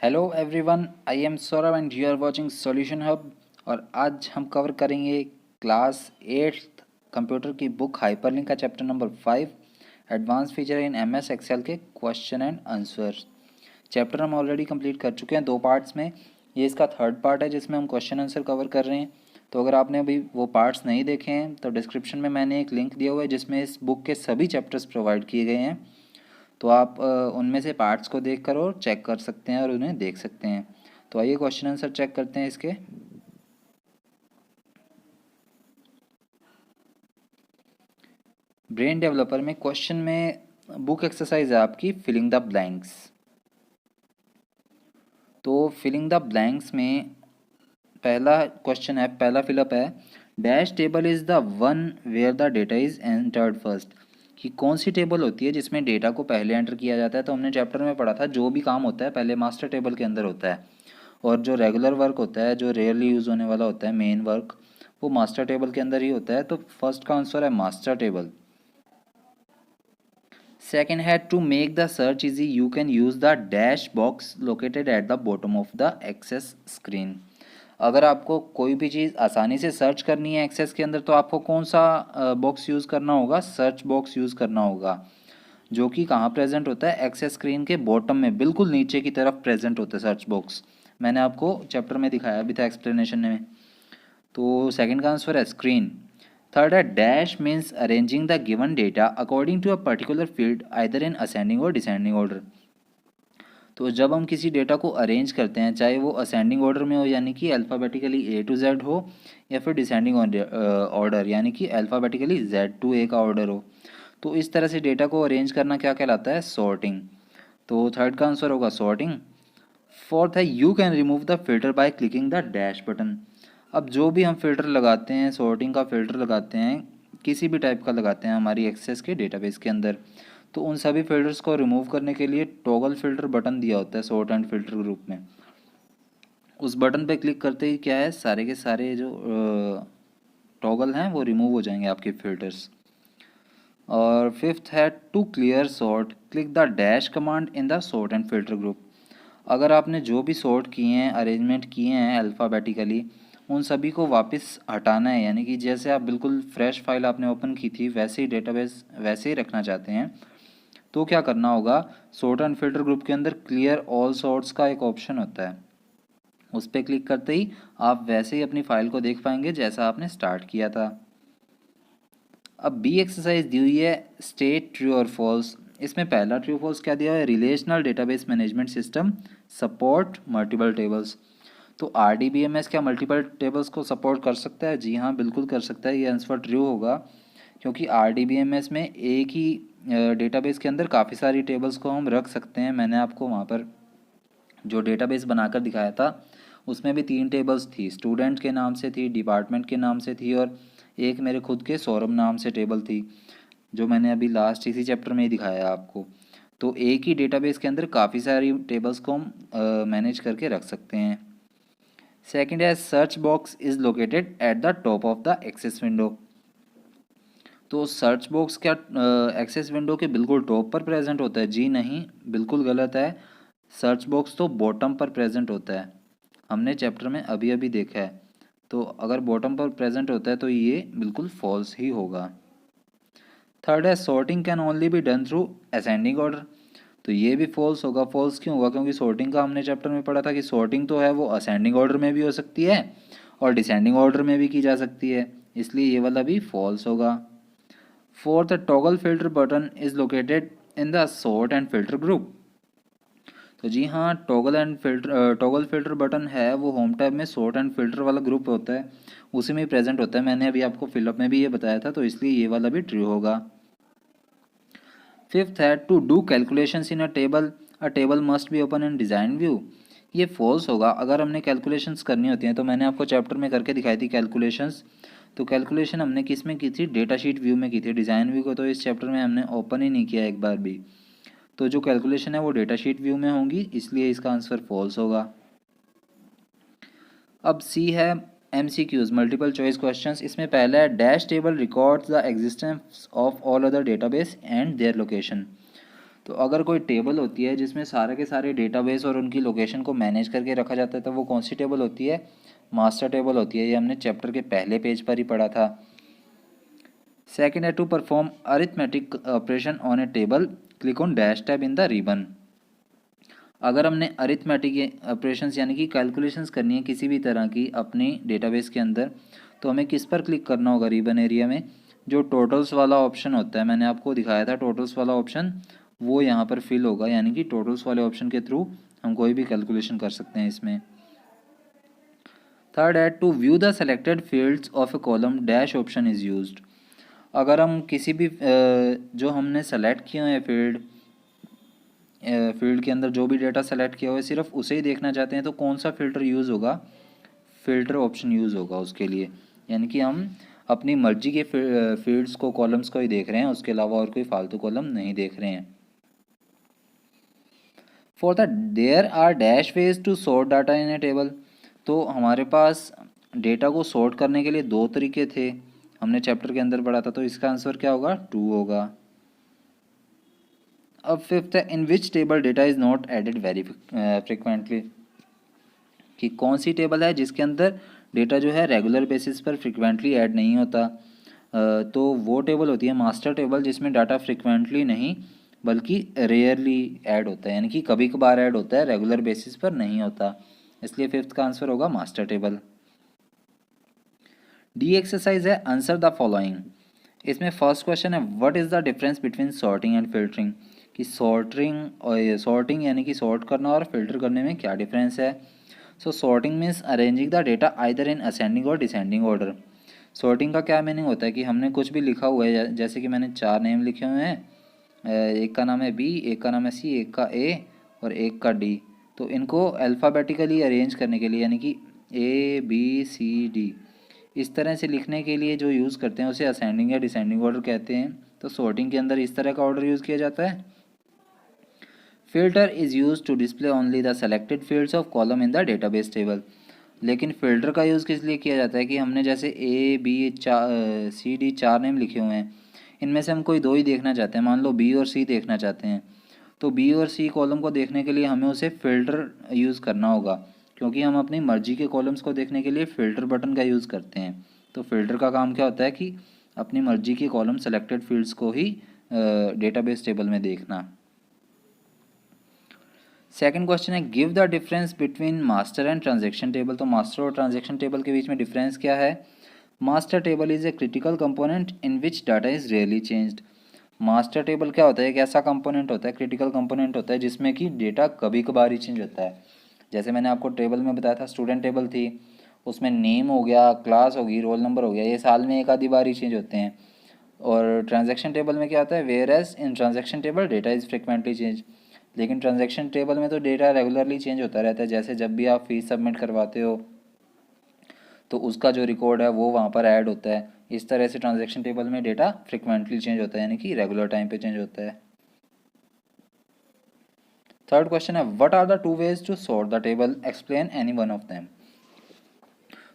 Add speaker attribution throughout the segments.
Speaker 1: Hello everyone, I am Saurabh and you are watching Solution Hub. और आज हम cover करेंगे क्लास 8th कंप्यूटर की बुक हाइपरलिंक का chapter number 5 advance feature in MS Excel के question and answer. Chapter हम already complete कर चुके हैं 2 पार्ट्स में। ये इसका 3rd पार्ट है जिसमें हम क्वेश्चन आंसर कवर कर रहे हैं। तो अगर आपने अभी वो पार्ट्स नहीं देखे हैं तो डिस्क्रिप्शन में मैंने एक लिंक दिया हुआ है जिसमें इस बुक के सभी चैप्टर्स प्रोवाइड किए गए हैं। तो आप उनमें से पार्ट्स को देख कर और चेक कर सकते हैं और उन्हें देख सकते हैं। तो आइए क्वेश्चन आंसर चेक करते हैं इसके। ब्रेन डेवलपर में क्वेश्चन में बुक एक्सरसाइज है आपकी फिलिंग द ब्लैंक्स। तो फिलिंग द ब्लैंक्स में पहला क्वेश्चन है, पहला फिलअप है, dash table is the one where the data is entered first. कि कौन सी टेबल होती है जिसमें डेटा को पहले एंटर किया जाता है। तो हमने चैप्टर में पढ़ा था जो भी काम होता है पहले मास्टर टेबल के अंदर होता है, और जो रेगुलर वर्क होता है, जो रेयरली यूज़ होने वाला होता है, मेन वर्क, वो मास्टर टेबल के अंदर ही होता है। तो फर्स्ट का आंसर है मास्टर टेबल। सेकेंड है, to make the search easy you can use the dash box located at the bottom of the Access screen. अगर आपको कोई भी चीज़ आसानी से सर्च करनी है एक्सेस के अंदर तो आपको कौन सा बॉक्स यूज़ करना होगा? सर्च बॉक्स यूज़ करना होगा, जो कि कहाँ प्रेजेंट होता है? एक्सेस स्क्रीन के बॉटम में, बिल्कुल नीचे की तरफ प्रेजेंट होता है सर्च बॉक्स। मैंने आपको चैप्टर में दिखाया भी था एक्सप्लेनेशन में। तो सेकंड का आंसर है स्क्रीन। थर्ड है, dash means arranging the given data according to a particular field either in ascending or descending order. तो जब हम किसी डेटा को अरेंज करते हैं, चाहे वो असेंडिंग ऑर्डर में हो यानी कि अल्फ़ाबेटिकली ए टू जेड हो, या फिर डिसेंडिंग ऑर्डर यानी कि अल्फ़ाबेटिकली जेड टू ए का ऑर्डर हो, तो इस तरह से डेटा को अरेंज करना क्या कहलाता है? सॉर्टिंग। तो थर्ड का आंसर होगा सॉर्टिंग। फोर्थ है, you can remove the filter by clicking the dash button. अब जो भी हम फिल्टर लगाते हैं, सॉर्टिंग का फिल्टर लगाते हैं, किसी भी टाइप का लगाते हैं हमारी एक्सेस के डेटाबेस के अंदर, तो उन सभी फिल्टर्स को रिमूव करने के लिए टॉगल फिल्टर बटन दिया होता है सॉर्ट एंड फिल्टर ग्रुप में। उस बटन पे क्लिक करते ही क्या है, सारे के सारे जो टॉगल हैं वो रिमूव हो जाएंगे आपके फिल्टर्स। और फिफ्थ है, to clear sort click the dash command in the sort and filter group. अगर आपने जो भी सॉर्ट किए हैं, अरेंजमेंट किए हैं अल्फ़ाबेटिकली, उन सभी को वापस हटाना है, यानी कि जैसे आप बिल्कुल फ्रेश फाइल आपने ओपन की थी वैसे ही डेटाबेस वैसे ही रखना चाहते हैं, तो क्या करना होगा? सॉर्ट एंड फिल्टर ग्रुप के अंदर क्लियर ऑल सॉर्ट्स का एक ऑप्शन होता है, उस पर क्लिक करते ही आप वैसे ही अपनी फाइल को देख पाएंगे जैसा आपने स्टार्ट किया था। अब बी एक्सरसाइज दी हुई है, स्टेट ट्रू और फॉल्स। इसमें पहला ट्रू फॉल्स क्या दिया है? Relational database management system support multiple tables. तो RDBMS क्या मल्टीपल टेबल्स को सपोर्ट कर सकता है? जी हाँ, बिल्कुल कर सकता है। ये आंसर ट्रू होगा, क्योंकि RDBMS में एक ही डेटाबेस के अंदर काफ़ी सारी टेबल्स को हम रख सकते हैं। मैंने आपको वहाँ पर जो डेटाबेस बनाकर दिखाया था उसमें भी 3 टेबल्स थी, स्टूडेंट के नाम से थी, डिपार्टमेंट के नाम से थी, और एक मेरे खुद के सौरभ नाम से टेबल थी, जो मैंने अभी लास्ट इसी चैप्टर में ही दिखाया आपको। तो एक ही डेटाबेस के अंदर काफ़ी सारी टेबल्स को हम मैनेज करके रख सकते हैं। सेकंड है, search box is located at the top of the Access window. तो सर्च बॉक्स क्या एक्सेस विंडो के बिल्कुल टॉप पर प्रेजेंट होता है? जी नहीं, बिल्कुल गलत है। सर्च बॉक्स तो बॉटम पर प्रेजेंट होता है, हमने चैप्टर में अभी अभी देखा है। तो अगर बॉटम पर प्रेजेंट होता है तो ये बिल्कुल फॉल्स ही होगा। थर्ड है, sorting can only be done through ascending order. तो ये भी फॉल्स होगा। फॉल्स क्यों होगा? क्योंकि सॉर्टिंग का हमने चैप्टर में पढ़ा था कि सॉर्टिंग तो है वो असेंडिंग ऑर्डर में भी हो सकती है और डिसेंडिंग ऑर्डर में भी की जा सकती है, इसलिए ये वाला भी फॉल्स होगा। Fourth, toggle filter button is located in the sort and filter group. तो जी हाँ, टॉगल फिल्टर बटन है वो होम टैब में सॉर्ट एंड फिल्टर वाला ग्रुप होता है, उसी में प्रेजेंट होता है। मैंने अभी आपको फिलअप में भी ये बताया था, तो इसलिए ये वाला भी ट्रू होगा। फिफ्थ है, to do calculations in a table must be open in design view. ये फॉल्स होगा। अगर हमने कैलकुलेशंस करनी होती हैं तो मैंने आपको चैप्टर में करके दिखाई थी कैलकुलेशंस। तो कैलकुलेशन हमने किस में की थी? डेटा शीट व्यू में की थी। डिज़ाइन व्यू को तो इस चैप्टर में हमने ओपन ही नहीं किया एक बार भी। तो जो कैलकुलेशन है वो डेटा शीट व्यू में होंगी, इसलिए इसका आंसर फॉल्स होगा। अब सी है MCQs, मल्टीपल चॉइस क्वेश्चंस। इसमें पहला है, dash table records the existence of all other database and their location. तो अगर कोई टेबल होती है जिसमें सारे के सारे डेटाबेस और उनकी लोकेशन को मैनेज करके रखा जाता है तो वो कौन सी टेबल होती है? मास्टर टेबल होती है। ये हमने चैप्टर के पहले पेज पर ही पढ़ा था। सेकेंड है to perform arithmetic operation on a table click on dash tab in the ribbon. अगर हमने अरिथमेटिक ऑपरेशंस यानी कि कैलकुलेशंस करनी है किसी भी तरह की अपनी डेटाबेस के अंदर, तो हमें किस पर क्लिक करना होगा रिबन एरिया में? जो टोटल्स वाला ऑप्शन होता है, मैंने आपको दिखाया था टोटल्स वाला ऑप्शन, वो यहाँ पर फिल होगा। यानी कि टोटल्स वाले ऑप्शन के थ्रू हम कोई भी कैलकुलेशन कर सकते हैं इसमें। थर्ड है to view the selected fields of a column dash option is used. अगर हम किसी भी जो हमने सेलेक्ट किए हुए फील्ड के अंदर जो भी डेटा सेलेक्ट किया हुआ है सिर्फ उसे ही देखना चाहते हैं तो कौन सा फ़िल्टर यूज़ होगा? फ़िल्टर ऑप्शन यूज़ होगा उसके लिए। यानी कि हम अपनी मर्जी के फील्ड्स को, कॉलम्स को ही देख रहे हैं, उसके अलावा और कोई फालतू कॉलम नहीं देख रहे हैं। For the there are dash ways to sort data in a table. तो हमारे पास डेटा को सॉर्ट करने के लिए दो तरीके थे, हमने चैप्टर के अंदर पढ़ा था, तो इसका आंसर क्या होगा? 2 होगा। अब फिफ्थ है in which table data is not added very frequently. कि कौन सी टेबल है जिसके अंदर डेटा जो है रेगुलर बेसिस पर फ्रिक्वेंटली ऐड नहीं होता। तो वो टेबल होती है मास्टर टेबल जिसमें डाटा फ्रिक्वेंटली नहीं बल्कि रेयरली ऐड होता है, यानी कि कभी कभार ऐड होता है, रेगुलर बेसिस पर नहीं होता। इसलिए फिफ्थ का आंसर होगा मास्टर टेबल। डी एक्सरसाइज है आंसर द फॉलोइंग। इसमें फर्स्ट क्वेश्चन है what is the difference between sorting and filtering. कि सॉर्टिंग यानी कि सॉर्ट करना और फिल्टर करने में क्या डिफरेंस है। So sorting means arranging the data either in ascending or descending order. Sorting का क्या मीनिंग होता है कि हमने कुछ भी लिखा हुआ है, जैसे कि मैंने 4 नेम लिखे हुए हैं, एक का नाम है बी, एक का नाम है सी, एक का ए और एक का डी। तो इनको अल्फ़ाबेटिकली अरेंज करने के लिए यानी कि ए बी सी डी इस तरह से लिखने के लिए जो यूज़ करते हैं उसे असेंडिंग या डिसेंडिंग ऑर्डर कहते हैं। तो सॉर्टिंग के अंदर इस तरह का ऑर्डर यूज़ किया जाता है। Filter is use to display only the selected fields of column in the database table. लेकिन फिल्टर का यूज़ किस लिए किया जाता है कि हमने जैसे A B C D 4 name लिखे हुए हैं, इनमें से हम कोई 2 ही देखना चाहते हैं, मान लो बी और सी देखना चाहते हैं, तो बी और सी कॉलम को देखने के लिए हमें उसे फ़िल्टर यूज़ करना होगा, क्योंकि हम अपनी मर्जी के कॉलम्स को देखने के लिए फ़िल्टर बटन का यूज़ करते हैं। तो फिल्टर का काम क्या होता है कि अपनी मर्जी के कॉलम सेलेक्टेड फील्ड्स को ही डेटाबेस टेबल में देखना। सेकंड क्वेश्चन है give the difference between master and transaction table. तो मास्टर और ट्रांजैक्शन टेबल के बीच में डिफरेंस क्या है? Master table is a critical component in which data is really changed. Master table क्या होता है? एक ऐसा कंपोनेंट होता है, क्रिटिकल कंपोनेंट होता है जिसमें कि डेटा कभी कभार ही चेंज होता है। जैसे मैंने आपको टेबल में बताया था, स्टूडेंट टेबल थी, उसमें नेम हो गया, क्लास होगी, रोल नंबर हो गया, ये साल में एक आधी बार ही चेंज होते हैं। और ट्रांजैक्शन टेबल में क्या होता है? Whereas in transaction table data is frequently change. लेकिन ट्रांजैक्शन टेबल में तो डेटा रेगुलरली चेंज होता रहता है। जैसे जब भी आप फीस सबमिट करवाते हो तो उसका जो रिकॉर्ड है वो वहाँ पर ऐड होता है। इस तरह से ट्रांजैक्शन टेबल में डेटा फ्रिक्वेंटली चेंज होता है, यानी कि रेगुलर टाइम पे चेंज होता है। थर्ड क्वेश्चन है what are the 2 ways to sort the table, explain any one of them.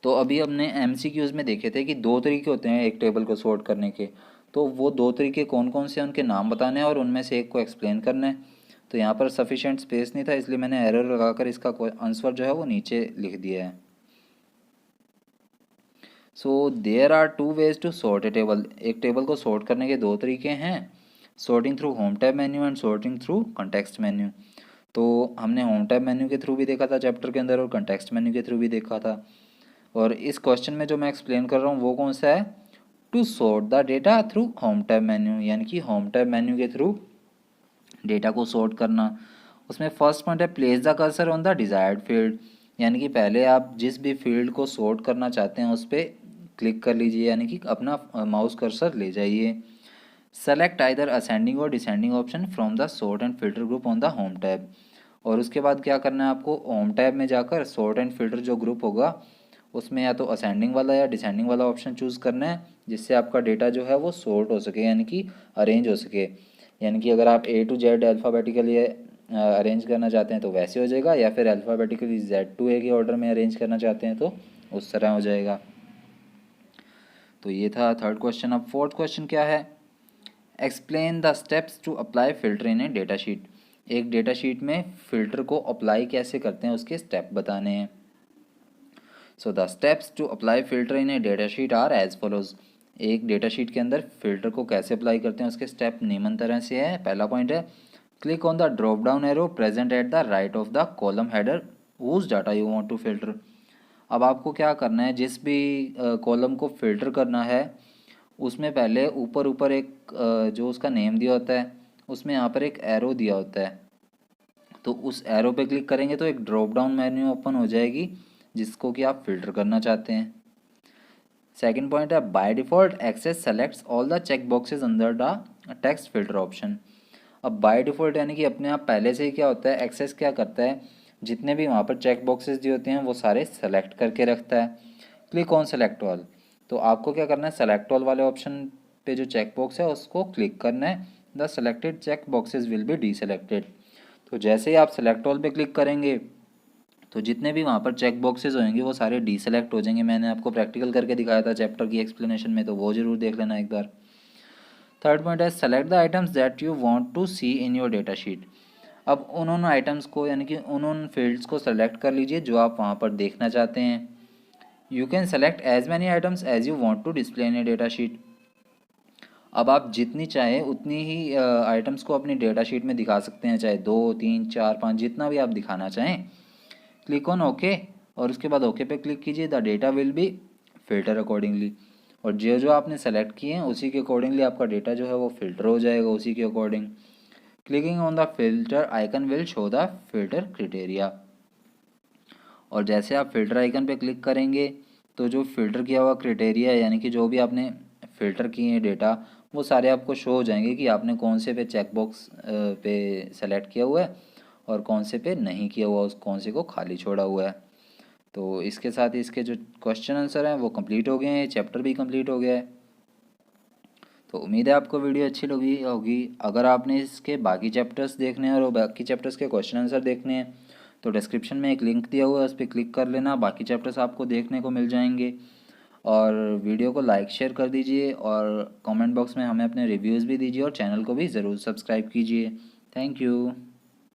Speaker 1: तो अभी हमने एमसीक्यूज में देखे थे कि 2 तरीके होते हैं एक टेबल को सॉर्ट करने के। तो वो 2 तरीके कौन कौन से हैं उनके नाम बताने हैं और उनमें से एक को एक्सप्लेन करना है। तो यहाँ पर सफिशेंट स्पेस नहीं था, इसलिए मैंने एरर लगाकर इसका आंसर जो है वो नीचे लिख दिया है। So there are 2 ways to sort a table. एक टेबल को सॉर्ट करने के 2 तरीके हैं, sorting through home tab menu and sorting through context menu. तो हमने होम टैब मेन्यू के थ्रू भी देखा था चैप्टर के अंदर और कॉन्टेक्स्ट मेन्यू के थ्रू भी देखा था। और इस क्वेश्चन में जो मैं एक्सप्लेन कर रहा हूँ वो कौन सा है? To sort the data through home tab menu, यानी कि होम टैब मेन्यू के थ्रू डेटा को सॉर्ट करना। उसमें फर्स्ट पॉइंट है place the cursor on the desired field, यानी कि पहले आप जिस भी फील्ड को सॉर्ट करना चाहते हैं उस पर क्लिक कर लीजिए, यानी कि अपना माउस कर्सर ले जाइए। Select either ascending or descending option from the sort and filter group on the home tab. और उसके बाद क्या करना है आपको? होम टैब में जाकर सॉर्ट एंड फिल्टर जो ग्रुप होगा उसमें या तो असेंडिंग वाला या डिसेंडिंग वाला ऑप्शन चूज़ करना है, जिससे आपका डेटा जो है वो सॉर्ट हो सके, यानी कि अरेंज हो सके। यानी कि अगर आप ए टू जेड अल्फ़ाबेटिकली अरेंज करना चाहते हैं तो वैसे हो जाएगा, या फिर अल्फ़ाबेटिकली जेड टू ए के ऑर्डर में अरेंज करना चाहते हैं तो उस तरह हो जाएगा। तो ये था थर्ड क्वेश्चन। अब फोर्थ क्वेश्चन क्या है? Explain the steps to apply filter in a data sheet. एक डेटा शीट में फ़िल्टर को अप्लाई कैसे करते हैं उसके स्टेप बताने हैं। So the steps to apply filter in a data sheet are as follows. एक डेटा शीट के अंदर फ़िल्टर को कैसे अप्लाई करते हैं उसके स्टेप निम्न तरह से है। पहला पॉइंट है, click on the drop down arrow present at the right of the column header whose data you want to filter. अब आपको क्या करना है, जिस भी कॉलम को फ़िल्टर करना है उसमें पहले ऊपर ऊपर एक जो उसका नेम दिया होता है उसमें यहाँ पर एक एरो दिया होता है, तो उस एरो पे क्लिक करेंगे तो एक ड्रॉप डाउन मेन्यू ओपन हो जाएगी जिसको कि आप फ़िल्टर करना चाहते हैं। सेकंड पॉइंट है, by default Access selects all the check boxes under the text filter option. अब बाय डिफ़ॉल्ट यानी कि अपने आप पहले से ही क्या होता है, एक्सेस क्या करता है, जितने भी वहाँ पर चेक बॉक्सेस दिए होते हैं वो सारे सेलेक्ट करके रखता है। क्लिक ऑन सेलेक्ट ऑल, तो आपको क्या करना है, सेलेक्ट ऑल वाले ऑप्शन पे जो चेक बॉक्स है उसको क्लिक करना है। The selected check boxes will be deselected. तो जैसे ही आप सेलेक्ट ऑल पे क्लिक करेंगे तो जितने भी वहाँ पर चेक बॉक्सेस होंगे वो सारे डी सेलेक्ट हो जाएंगे। मैंने आपको प्रैक्टिकल करके दिखाया था चैप्टर की एक्सप्लेनेशन में, तो वो ज़रूर देख लेना एक बार। थर्ड पॉइंट है, select the items that you want to see in your data sheet. अब उन आइटम्स को यानी कि उन फील्ड्स को सेलेक्ट कर लीजिए जो आप वहाँ पर देखना चाहते हैं। You can select as many items as you want to display in a data sheet. अब आप जितनी चाहें उतनी ही आइटम्स को अपनी डेटा शीट में दिखा सकते हैं, चाहे 2, 3, 4, 5 जितना भी आप दिखाना चाहें। क्लिक ऑन ओके और उसके बाद ओके पे क्लिक कीजिए। The data will be filter accordingly, और जो जो आपने सेलेक्ट किए हैं उसी के अकॉर्डिंगली आपका डेटा जो है वो फिल्टर हो जाएगा उसी के according. Clicking on the filter icon will show the filter criteria. और जैसे आप फिल्टर आइकन पे क्लिक करेंगे तो जो फिल्टर किया हुआ क्राइटेरिया यानी कि जो भी आपने फ़िल्टर किए हैं डेटा वो सारे आपको शो हो जाएंगे कि आपने कौन से पे चेकबॉक्स पे सेलेक्ट किया हुआ है और कौन से पे नहीं किया हुआ, उस कौन से को खाली छोड़ा हुआ है। तो इसके साथ ही इसके जो क्वेश्चन आंसर हैं वो कंप्लीट हो गए हैं, चैप्टर भी कंप्लीट हो गया है। तो उम्मीद है आपको वीडियो अच्छी लगी होगी। अगर आपने इसके बाकी चैप्टर्स देखने हैं और बाकी चैप्टर्स के क्वेश्चन आंसर देखने हैं तो डिस्क्रिप्शन में एक लिंक दिया हुआ है, उस पर क्लिक कर लेना, बाकी चैप्टर्स आपको देखने को मिल जाएंगे। और वीडियो को लाइक शेयर कर दीजिए और कमेंट बॉक्स में हमें अपने रिव्यूज़ भी दीजिए और चैनल को भी ज़रूर सब्सक्राइब कीजिए। Thank you.